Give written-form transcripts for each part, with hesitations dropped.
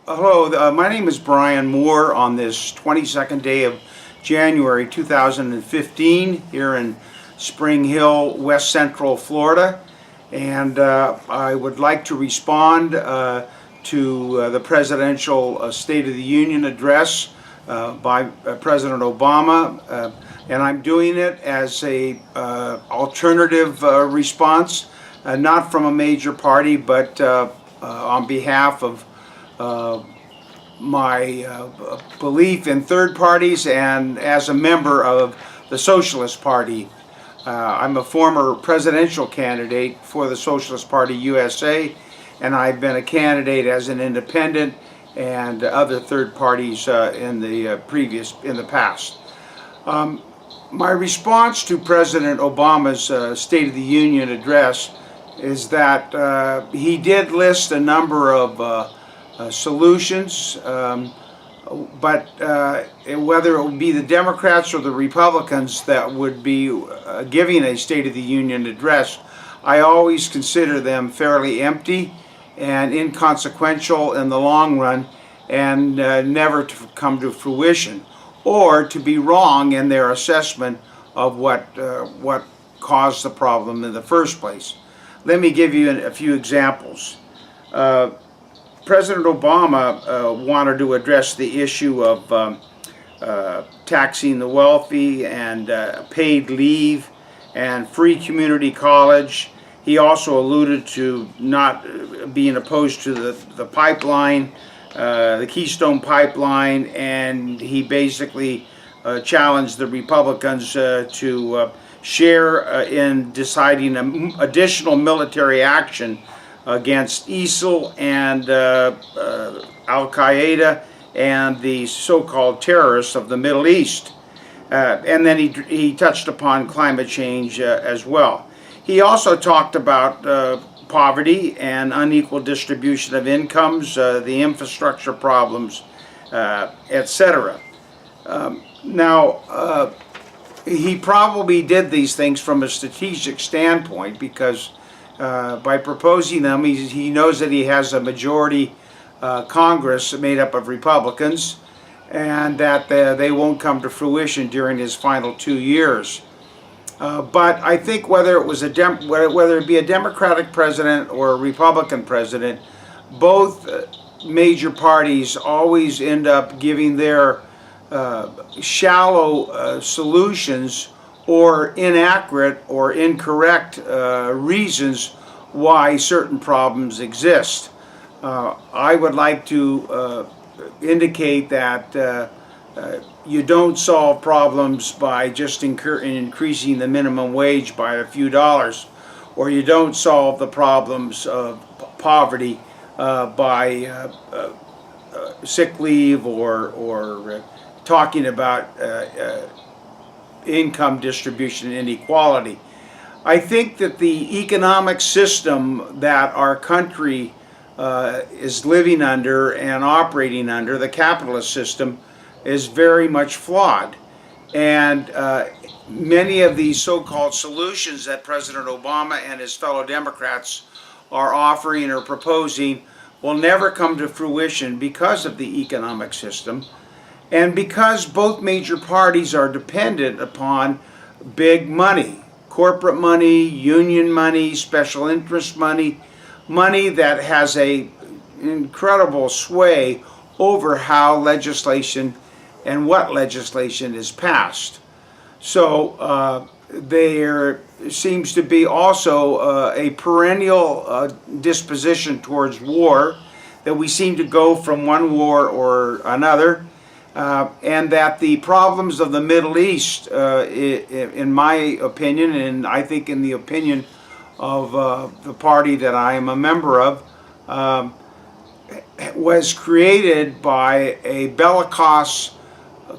Hello, my name is Brian Moore on this 22nd day of January 2015 here in Spring Hill, West Central Florida. And I would like to respond to the presidential State of the Union address by President Obama. And I'm doing it as a alternative response, not from a major party, but on behalf of my belief in third parties and as a member of the Socialist Party. I'm a former presidential candidate for the Socialist Party USA, and I've been a candidate as an independent and other third parties in the past. My response to President Obama's State of the Union address is that he did list a number of solutions, but whether it would be the Democrats or the Republicans that would be giving a State of the Union address, I always consider them fairly empty and inconsequential in the long run, and never to come to fruition, or to be wrong in their assessment of what caused the problem in the first place. Let me give you a few examples. President Obama wanted to address the issue of taxing the wealthy and paid leave and free community college. He also alluded to not being opposed to the pipeline, the Keystone Pipeline, and he basically challenged the Republicans to share in deciding additional military action against ISIL and Al-Qaeda and the so-called terrorists of the Middle East. And then he touched upon climate change as well. He also talked about poverty and unequal distribution of incomes, the infrastructure problems, etc. Now, he probably did these things from a strategic standpoint because by proposing them, he knows that he has a majority Congress made up of Republicans, and that they won't come to fruition during his final 2 years. But I think whether it be a Democratic president or a Republican president, both major parties always end up giving their shallow solutions or inaccurate or incorrect reasons why certain problems exist. I would like to indicate that you don't solve problems by just increasing the minimum wage by a few dollars, or you don't solve the problems of poverty by sick leave or talking about income distribution inequality. I think that the economic system that our country is living under and operating under, the capitalist system, is very much flawed. And many of these so-called solutions that President Obama and his fellow Democrats are offering or proposing will never come to fruition because of the economic system, and because both major parties are dependent upon big money, corporate money, union money, special interest money, money that has an incredible sway over how legislation and what legislation is passed. So there seems to be also a perennial disposition towards war, that we seem to go from one war or another, and that the problems of the Middle East, in my opinion, and I think in the opinion of the party that I am a member of, was created by a bellicose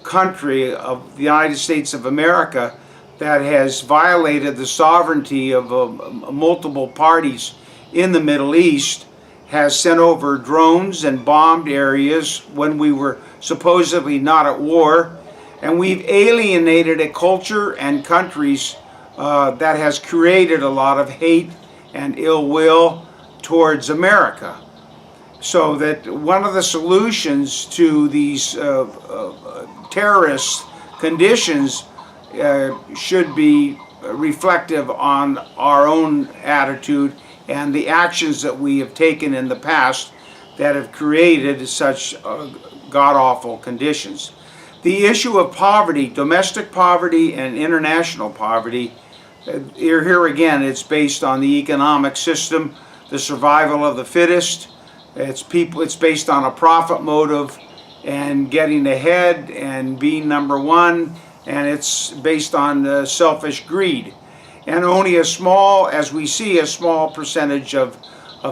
country of the United States of America that has violated the sovereignty of multiple parties in the Middle East, has sent over drones and bombed areas when we were supposedly not at war, and we've alienated a culture and countries that has created a lot of hate and ill will towards America. So that one of the solutions to these terrorist conditions should be reflective on our own attitude and the actions that we have taken in the past that have created such god-awful conditions. The issue of poverty, domestic poverty and international poverty, here again, it's based on the economic system, the survival of the fittest. It's based on a profit motive and getting ahead and being number one, and it's based on selfish greed. And only a small, as we see, a small percentage of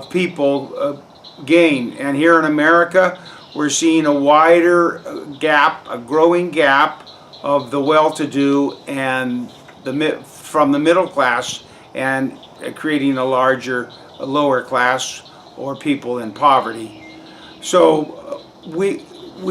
people gain. And here in America, we're seeing a wider gap, a growing gap of the well-to-do and from the middle class, and creating a larger, lower class or people in poverty. So we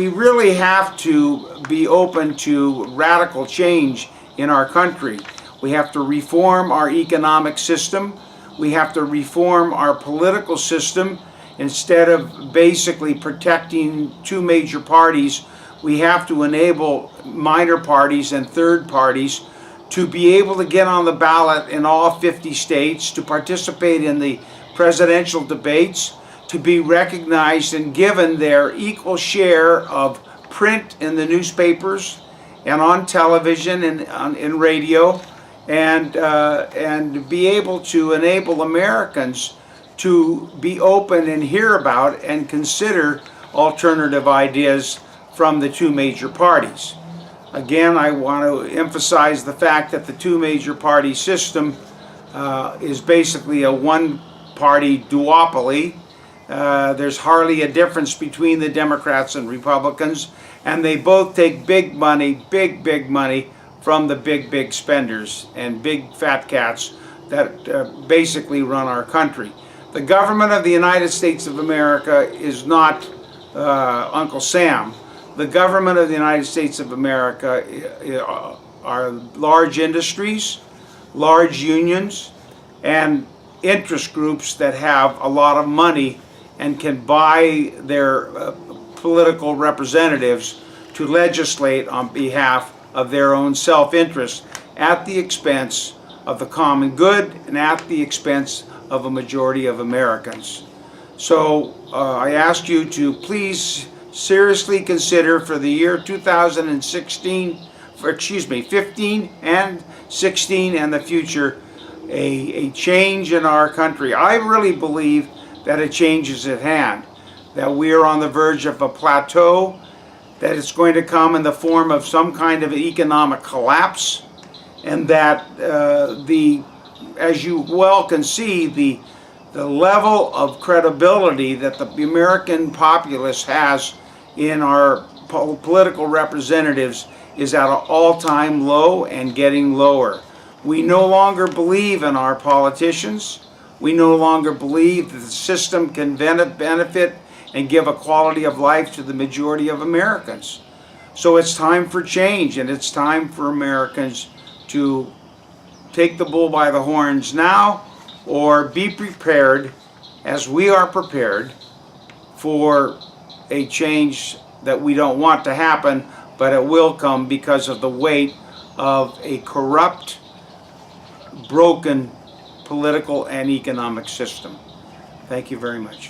really have to be open to radical change in our country. We have to reform our economic system. We have to reform our political system. Instead of basically protecting two major parties, we have to enable minor parties and third parties to be able to get on the ballot in all 50 states, to participate in the presidential debates, to be recognized and given their equal share of print in the newspapers and on television and in radio, and be able to enable Americans to be open and hear about and consider alternative ideas from the two major parties. Again, I want to emphasize the fact that the two major party system is basically a one-party duopoly. There's hardly a difference between the Democrats and Republicans, and they both take big money, big money from the big spenders and big fat cats that basically run our country. The government of the United States of America is not Uncle Sam. The government of the United States of America are large industries, large unions, and interest groups that have a lot of money and can buy their political representatives to legislate on behalf of their own self-interest at the expense of the common good and at the expense of a majority of Americans. So I ask you to please seriously consider for the year 2016, 15 and 16 and the future, a change in our country. I really believe that a change is at hand, that we are on the verge of a plateau, that it's going to come in the form of some kind of economic collapse, and that as you well can see, the level of credibility that the American populace has in our political representatives is at an all-time low and getting lower. We no longer believe in our politicians. We no longer believe that the system can benefit and give a quality of life to the majority of Americans. So it's time for change, and it's time for Americans to take the bull by the horns now, or be prepared, as we are prepared, for a change that we don't want to happen, but it will come because of the weight of a corrupt, broken political and economic system. Thank you very much.